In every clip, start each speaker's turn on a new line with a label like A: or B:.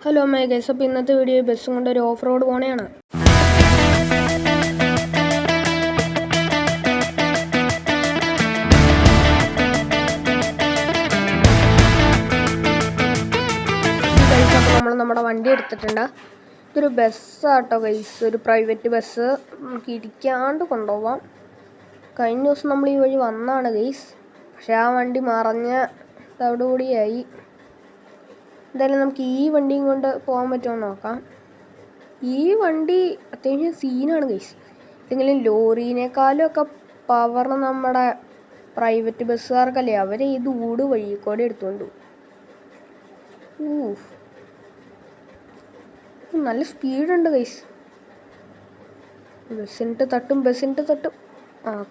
A: Hello മേഗേസ്, അപ്പോൾ ഇന്നത്തെ video ബസ്സും കൊണ്ട് ഒരു ഓഫ് റോഡ് പോണെയാണ്. അപ്പോൾ നമ്മൾ നമ്മുടെ വണ്ടി എടുത്തിട്ടുണ്ട്. ഇതൊരു ബസ്സാട്ടോ ഗൈസ്, ഒരു പ്രൈവറ്റ് ബസ്. നമുക്ക് ഇരിക്കാണ്ട് കൊണ്ടുപോവാം. കഴിഞ്ഞ ദിവസം നമ്മൾ ഈ വഴി വന്നാണ് ഗൈസ്, പക്ഷെ ആ വണ്ടി മറഞ്ഞ തവിടുകൂടിയായി. എന്തായാലും നമുക്ക് ഈ വണ്ടിയും കൊണ്ട് പോകാൻ പറ്റുമോ നോക്കാം. ഈ വണ്ടി അത്യാവശ്യം സീനാണ് ഗൈസ്. എന്തെങ്കിലും ലോറീനേക്കാളും ഒക്കെ പവർ നമ്മുടെ പ്രൈവറ്റ് ബസ്സുകാർക്കല്ലേ. അവരെ ഈ ദൂട് വഴി കൂടെ എടുത്തുകൊണ്ട് നല്ല സ്പീഡുണ്ട് ഗൈസ്. ബസ്സിനിട്ട് തട്ടും.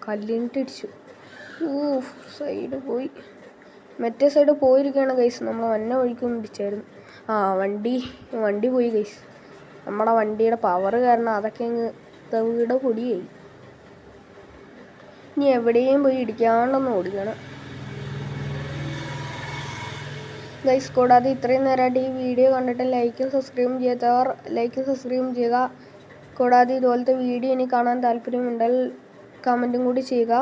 A: കല്ലിനിട്ട് ഇടിച്ചു. സൈഡ് പോയി. മറ്റേ സൈഡ് പോയിരിക്കുകയാണ് ഗൈസ്. നമ്മൾ വന്ന വഴിക്കൊന്നും ഇടിച്ചായിരുന്നു. വണ്ടി പോയി ഗൈസ്. നമ്മുടെ വണ്ടിയുടെ പവർ കാരണം അതൊക്കെ അങ്ങ് തവിയുടെ പൊടിയായി. ഇനി എവിടെയും പോയി ഇടിക്കാണ്ടൊന്ന് ഓടിക്കണം ഗൈസ്. കൂടാതെ ഇത്രയും നേരമായിട്ട് ഈ വീഡിയോ കണ്ടിട്ട് ലൈക്കും സബ്സ്ക്രൈബും ചെയ്യാത്തവർ ലൈക്കും സബ്സ്ക്രൈബും ചെയ്യുക. കൂടാതെ ഇതുപോലത്തെ വീഡിയോ ഇനി കാണാൻ താല്പര്യമുണ്ടെങ്കിൽ കമൻറ്റും കൂടി ചെയ്യുക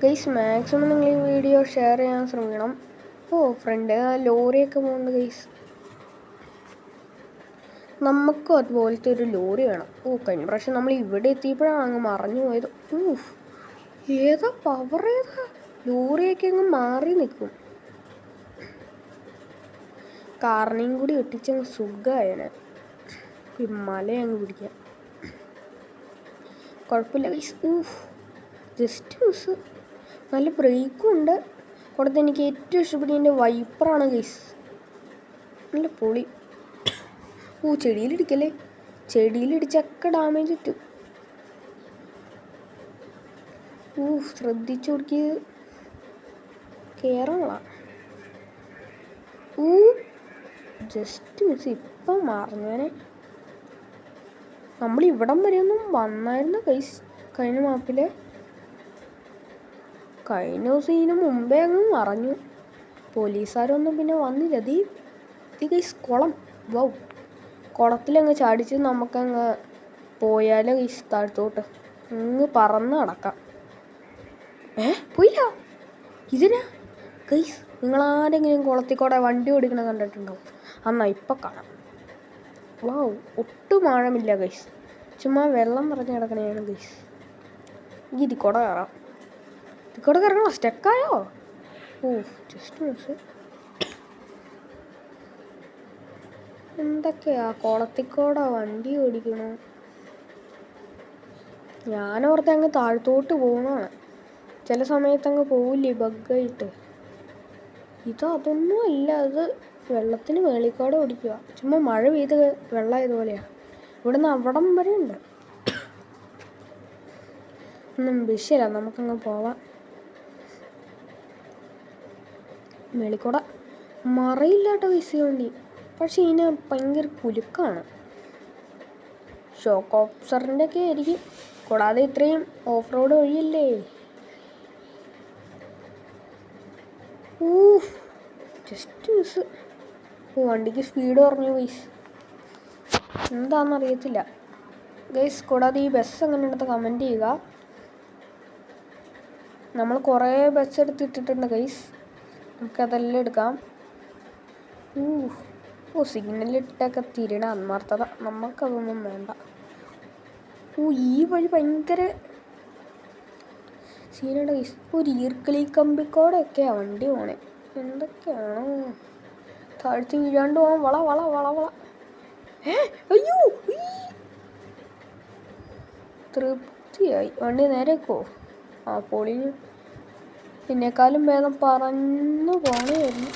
A: ഗൈസ്. മാക്സിമം നിങ്ങൾ ഈ വീഡിയോ ഷെയർ ചെയ്യാൻ ശ്രമിക്കണം. ഫ്രണ്ട് ലോറിയൊക്കെ പോകുന്നുണ്ട് ഗൈസ്. നമുക്കും അതുപോലത്തെ ഒരു ലോറി വേണം. കഴിഞ്ഞ പ്രാവശ്യം നമ്മൾ ഇവിടെ എത്തിയപ്പോഴാണ് അങ്ങ് മറഞ്ഞു പോയത്. ഏതാ പവർ, ഏതാ ലോറിയൊക്കെ അങ്ങ് മാറി നിൽക്കും. കാറിനെയും കൂടി ഒട്ടിച്ചങ്ങ് സുഖമായനെ. മല അങ്ങ് പിടിക്കാം. കുഴപ്പമില്ല ഗൈസ്. Just miss. നല്ല ബ്രേക്കും ഉണ്ട്. കൂടാതെ എനിക്ക് ഏറ്റവും ഇഷ്ടപ്പെട്ടതിൻ്റെ വൈപ്പറാണ് ഗൈസ്. നല്ല പൊളി. ചെടിയിലിടിക്കല്ലേ. ചെടിയിലിടിച്ചൊക്കെ ഡാമേജ് പറ്റും. ശ്രദ്ധിച്ചു കൊടുക്കി കയറണ. Just miss. ഇപ്പം മറിഞ്ഞാനെ. നമ്മൾ ഇവിടം വരെയൊന്നും വന്നായിരുന്നു ഗൈസ് കഴിഞ്ഞ മാപ്പില്. കഴിഞ്ഞ ദിവസം ഇതിന് മുമ്പേ അങ്ങ് മറഞ്ഞു. പോലീസുകാരൊന്നും പിന്നെ വന്നില്ല. ഗൈസ് കുളം. കുളത്തിലങ്ങ് ചാടിച്ച് നമുക്കങ്ങ് പോയാലോ ഗൈസ് താഴത്തോട്ട് അങ്ങ് പറന്ന് നടക്കാം. പോയില്ല. ഇതിനാ ഗൈസ്, നിങ്ങളാരെങ്കിലും കുളത്തിൽ കൂടെ വണ്ടി ഓടിക്കണം കണ്ടിട്ടുണ്ടോ? എന്നാ ഇപ്പം കാണാം. ഒട്ടും ആഴമില്ല ഗൈസ്. ചുമ്മാ വെള്ളം നിറഞ്ഞ് കിടക്കണേയാണ് ഗൈസ്. ഇതിക്കൂടെ കയറാം. ഇതിക്കൂടെ കയറണോ? സ്റ്റക്കായോ? Just miss. എന്തൊക്കെയാ കുളത്തിക്കൂടെ വണ്ടി ഓടിക്കണോ? ഞാനോർത്ത് അങ്ങ് താഴത്തോട്ട് പോകണമാണ്. ചില സമയത്ത് അങ്ങ് പോവില്ലേ ബഗ്ഗായിട്ട്. അതൊന്നും അല്ല. അത് വെള്ളത്തിന് മേളിക്കൂടെ ഓടിക്കുക. ചുമ്മാ മഴ പെയ്ത് വെള്ളമായതുപോലെയാണ്. ഇവിടുന്ന് അവിടം വരെ ഉണ്ട്. ഒന്നും വിഷയമില്ല, നമുക്കങ്ങ് പോവാം. മേളിക്കൂടെ മറയില്ലാട്ടോ ഗൈസ് വണ്ടി. പക്ഷെ ഇതിന് ഭയങ്കര കുലുക്കാണ്. ഷോക്ക് ഓബ്സറിൻ്റെ ഒക്കെ ആയിരിക്കും. കൂടാതെ ഇത്രയും ഓഫ് റോഡ് വഴിയല്ലേ. Just miss. വണ്ടിക്ക് സ്പീഡ് കുറഞ്ഞു ഗൈസ്. എന്താണെന്നറിയത്തില്ല ഗൈസ്. കൂടാതെ ഈ ബസ് എങ്ങനെയുണ്ടെന്ന് കമൻറ്റ് ചെയ്യുക. നമ്മൾ കുറേ ബസ് എടുത്തിട്ടിട്ടുണ്ട് ഗൈസ്. നമുക്കതെല്ലാം എടുക്കാം. സിഗ്നലിട്ടൊക്കെ തിരിയണ ആത്മാർത്ഥത. നമുക്കതൊന്നും വേണ്ട. ഈ വഴി ഭയങ്കര സീനുണ്ട് ഗൈസ്. ഒരു ഈർക്കിളി കമ്പിക്കോടെയൊക്കെയാണ് വണ്ടി പോണേ. എന്തൊക്കെയാണോ താഴ്ത്തി വീഴാണ്ട് പോകാൻ. വള. അയ്യോ, തൃപ്തിയായി. വണ്ടി നേരേക്കോ? പൊളിഞ്ഞു. എന്നെക്കാളും ഭേദം പറന്നു പോണേയായിരുന്നു.